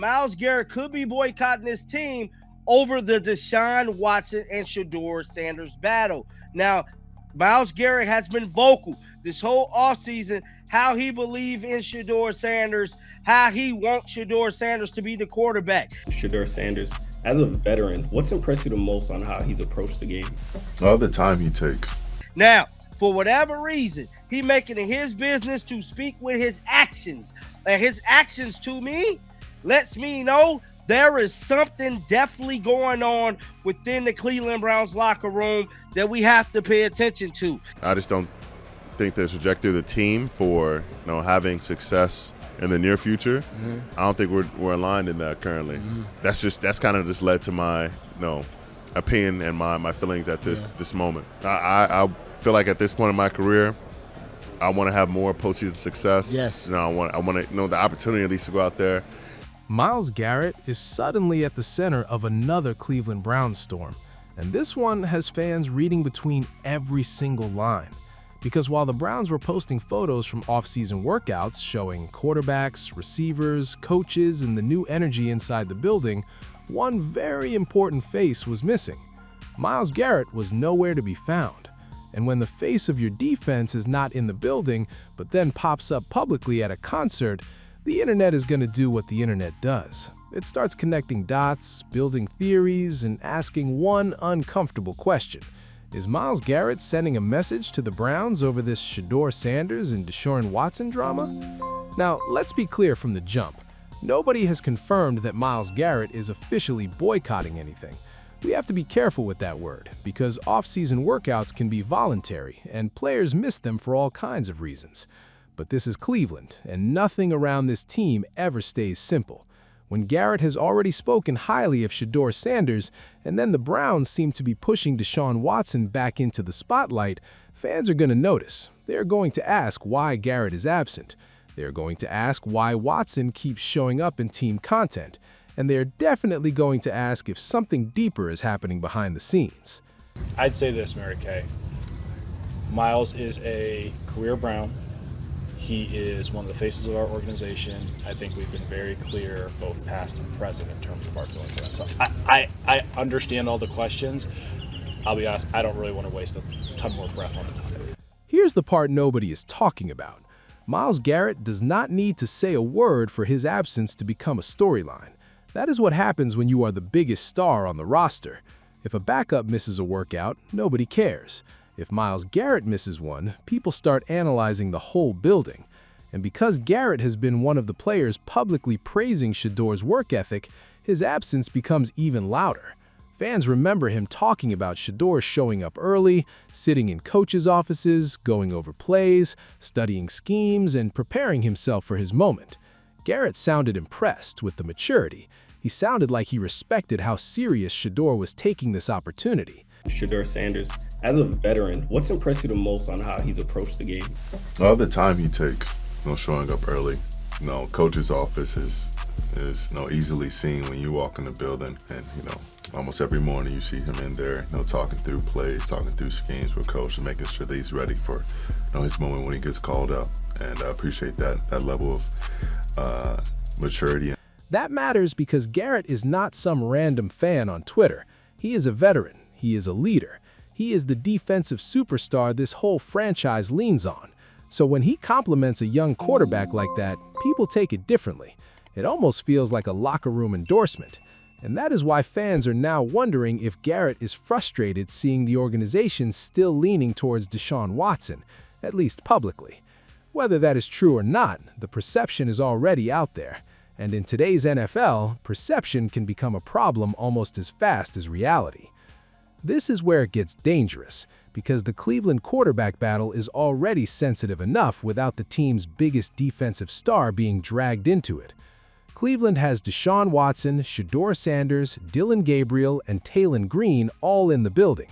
Myles Garrett could be boycotting this team over the Deshaun Watson and Shedeur Sanders battle. Now, Myles Garrett has been vocal this whole offseason how he believes in Shedeur Sanders, how he wants Shedeur Sanders to be the quarterback. Shedeur Sanders, as a veteran, what's impressed you the most on how he's approached the game? All the time he takes. Now, for whatever reason, he making it his business to speak with his actions. And his actions to me lets me know there is something definitely going on within the Cleveland Browns locker room that we have to pay attention to. I just don't think the trajectory of the team for having success in the near future, I don't think we're aligned in that currently. That's kind of just led to my opinion and my feelings at this moment. I feel like at this point in my career, I want to have more postseason success. Yes. I want to the opportunity at least to go out there. Myles Garrett is suddenly at the center of another Cleveland Browns storm, and this one has fans reading between every single line. Because while the Browns were posting photos from off-season workouts showing quarterbacks, receivers, coaches, and the new energy inside the building, one very important face was missing. Myles Garrett was nowhere to be found. And when the face of your defense is not in the building, but then pops up publicly at a concert, the internet is going to do what the internet does. It starts connecting dots, building theories, and asking one uncomfortable question. Is Myles Garrett sending a message to the Browns over this Shedeur Sanders and Deshaun Watson drama? Now, let's be clear from the jump. Nobody has confirmed that Myles Garrett is officially boycotting anything. We have to be careful with that word, because off-season workouts can be voluntary, and players miss them for all kinds of reasons. But this is Cleveland, and nothing around this team ever stays simple. When Garrett has already spoken highly of Shedeur Sanders, and then the Browns seem to be pushing Deshaun Watson back into the spotlight, fans are going to notice. They're going to ask why Garrett is absent. They're going to ask why Watson keeps showing up in team content. And they're definitely going to ask if something deeper is happening behind the scenes. I'd say this, Mary Kay. Myles is a career Brown. He is one of the faces of our organization. I think we've been very clear, both past and present, in terms of our feelings on that. So I understand all the questions. I'll be honest, I don't really want to waste a ton more breath on the topic. Here's the part nobody is talking about. Myles Garrett does not need to say a word for his absence to become a storyline. That is what happens when you are the biggest star on the roster. If a backup misses a workout, nobody cares. If Myles Garrett misses one, people start analyzing the whole building. And because Garrett has been one of the players publicly praising Shedeur's work ethic, his absence becomes even louder. Fans remember him talking about Shedeur showing up early, sitting in coaches' offices, going over plays, studying schemes, and preparing himself for his moment. Garrett sounded impressed with the maturity. He sounded like he respected how serious Shedeur was taking this opportunity. Shedeur Sanders, as a veteran, what's impressed you the most on how he's approached the game? All the time he takes, showing up early. Coach's office is easily seen when you walk in the building, and almost every morning you see him in there, talking through plays, talking through schemes with coach, and making sure that he's ready for his moment when he gets called up. And I appreciate that level of maturity. That matters because Garrett is not some random fan on Twitter. He is a veteran. He is a leader. He is the defensive superstar this whole franchise leans on. So when he compliments a young quarterback like that, people take it differently. It almost feels like a locker room endorsement. And that is why fans are now wondering if Garrett is frustrated seeing the organization still leaning towards Deshaun Watson, at least publicly. Whether that is true or not, the perception is already out there. And in today's NFL, perception can become a problem almost as fast as reality. This is where it gets dangerous, because the Cleveland quarterback battle is already sensitive enough without the team's biggest defensive star being dragged into it. Cleveland has Deshaun Watson, Shedeur Sanders, Gabriel, and Taylen Green all in the building.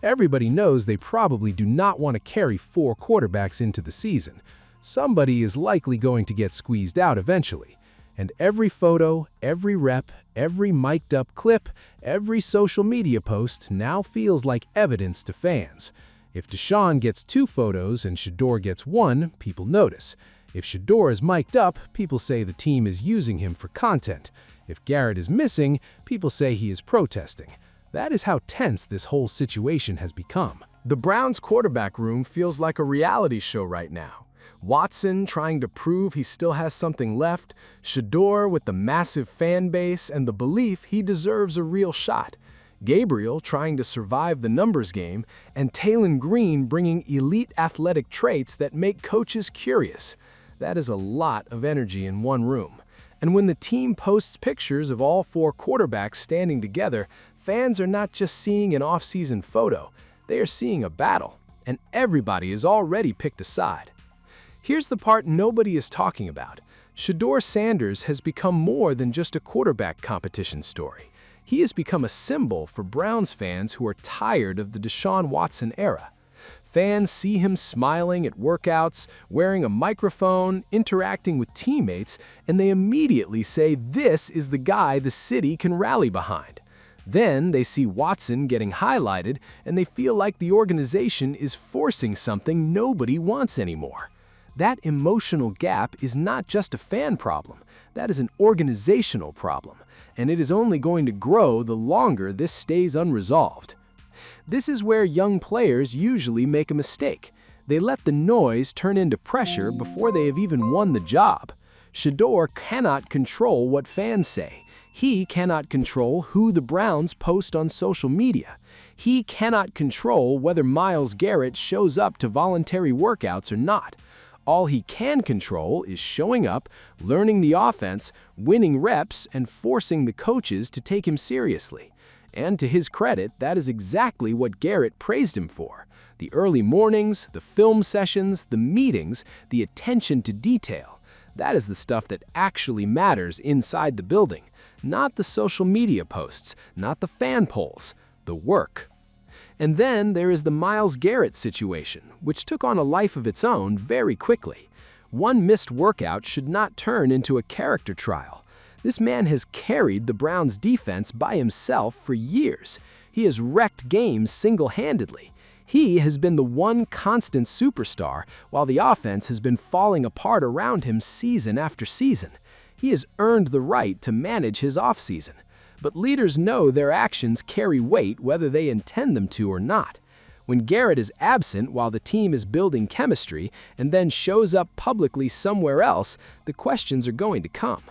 Everybody knows they probably do not want to carry 4 quarterbacks into the season. Somebody is likely going to get squeezed out eventually. And every photo, every rep, every mic'd-up clip, every social media post now feels like evidence to fans. If Deshaun gets 2 photos and Shedeur gets 1, people notice. If Shedeur is mic'd up, people say the team is using him for content. If Garrett is missing, people say he is protesting. That is how tense this whole situation has become. The Browns' quarterback room feels like a reality show right now. Watson trying to prove he still has something left, Shedeur with the massive fan base and the belief he deserves a real shot, Gabriel trying to survive the numbers game, and Taylen Green bringing elite athletic traits that make coaches curious. That is a lot of energy in one room. And when the team posts pictures of all 4 quarterbacks standing together, fans are not just seeing an off-season photo, they are seeing a battle, and everybody has already picked a side. Here's the part nobody is talking about. Shedeur Sanders has become more than just a quarterback competition story. He has become a symbol for Browns fans who are tired of the Deshaun Watson era. Fans see him smiling at workouts, wearing a microphone, interacting with teammates, and they immediately say this is the guy the city can rally behind. Then they see Watson getting highlighted, and they feel like the organization is forcing something nobody wants anymore. That emotional gap is not just a fan problem, that is an organizational problem, and it is only going to grow the longer this stays unresolved. This is where young players usually make a mistake. They let the noise turn into pressure before they have even won the job. Shedeur cannot control what fans say. He cannot control who the Browns post on social media. He cannot control whether Myles Garrett shows up to voluntary workouts or not. All he can control is showing up, learning the offense, winning reps, and forcing the coaches to take him seriously. And to his credit, that is exactly what Garrett praised him for. The early mornings, the film sessions, the meetings, the attention to detail. That is the stuff that actually matters inside the building. Not the social media posts, not the fan polls, the work. And then there is the Myles Garrett situation, which took on a life of its own very quickly. One missed workout should not turn into a character trial. This man has carried the Browns' defense by himself for years. He has wrecked games single-handedly. He has been the one constant superstar, while the offense has been falling apart around him season after season. He has earned the right to manage his offseason. But leaders know their actions carry weight whether they intend them to or not. When Garrett is absent while the team is building chemistry and then shows up publicly somewhere else, the questions are going to come.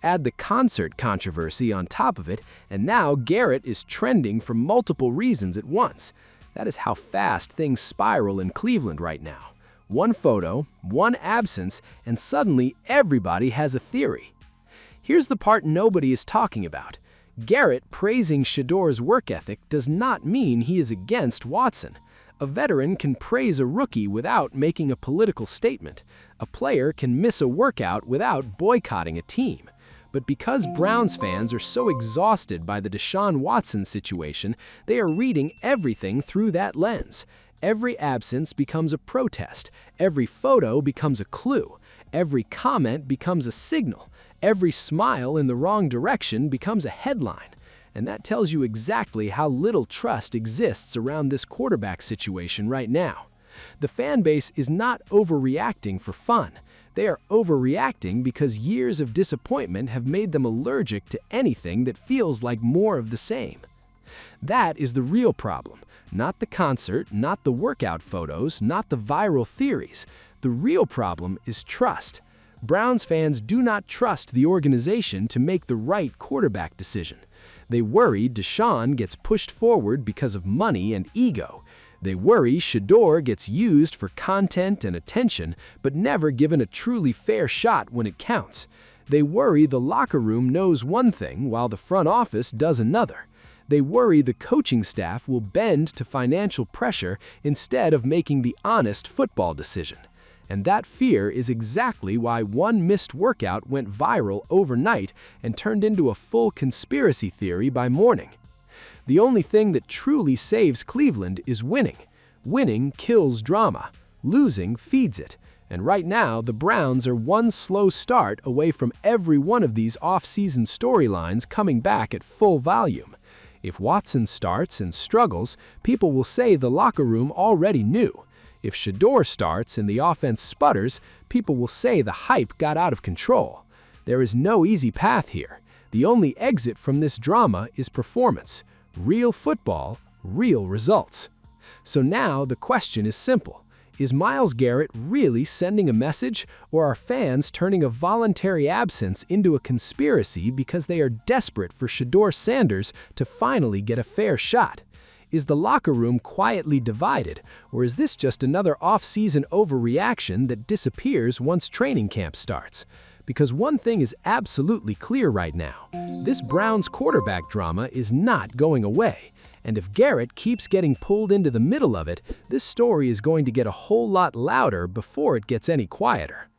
Add the concert controversy on top of it, and now Garrett is trending for multiple reasons at once. That is how fast things spiral in Cleveland right now. One photo, one absence, and suddenly everybody has a theory. Here's the part nobody is talking about. Garrett praising Shedeur's work ethic does not mean he is against Watson. A veteran can praise a rookie without making a political statement. A player can miss a workout without boycotting a team. But because Browns fans are so exhausted by the Deshaun Watson situation, they are reading everything through that lens. Every absence becomes a protest. Every photo becomes a clue. Every comment becomes a signal. Every smile in the wrong direction becomes a headline. And that tells you exactly how little trust exists around this quarterback situation right now. The fan base is not overreacting for fun. They are overreacting because years of disappointment have made them allergic to anything that feels like more of the same. That is the real problem. Not the concert, not the workout photos, not the viral theories. The real problem is trust. Browns fans do not trust the organization to make the right quarterback decision. They worry Deshaun gets pushed forward because of money and ego. They worry Shedeur gets used for content and attention, but never given a truly fair shot when it counts. They worry the locker room knows one thing while the front office does another. They worry the coaching staff will bend to financial pressure instead of making the honest football decision. And that fear is exactly why one missed workout went viral overnight and turned into a full conspiracy theory by morning. The only thing that truly saves Cleveland is winning. Winning kills drama. Losing feeds it. And right now, the Browns are one slow start away from every one of these off-season storylines coming back at full volume. If Watson starts and struggles, people will say the locker room already knew. If Shedeur starts and the offense sputters, people will say the hype got out of control. There is no easy path here. The only exit from this drama is performance. Real football, real results. So now the question is simple. Is Myles Garrett really sending a message, or are fans turning a voluntary absence into a conspiracy because they are desperate for Shedeur Sanders to finally get a fair shot? Is the locker room quietly divided, or is this just another off-season overreaction that disappears once training camp starts? Because one thing is absolutely clear right now. This Browns quarterback drama is not going away. And if Garrett keeps getting pulled into the middle of it, this story is going to get a whole lot louder before it gets any quieter.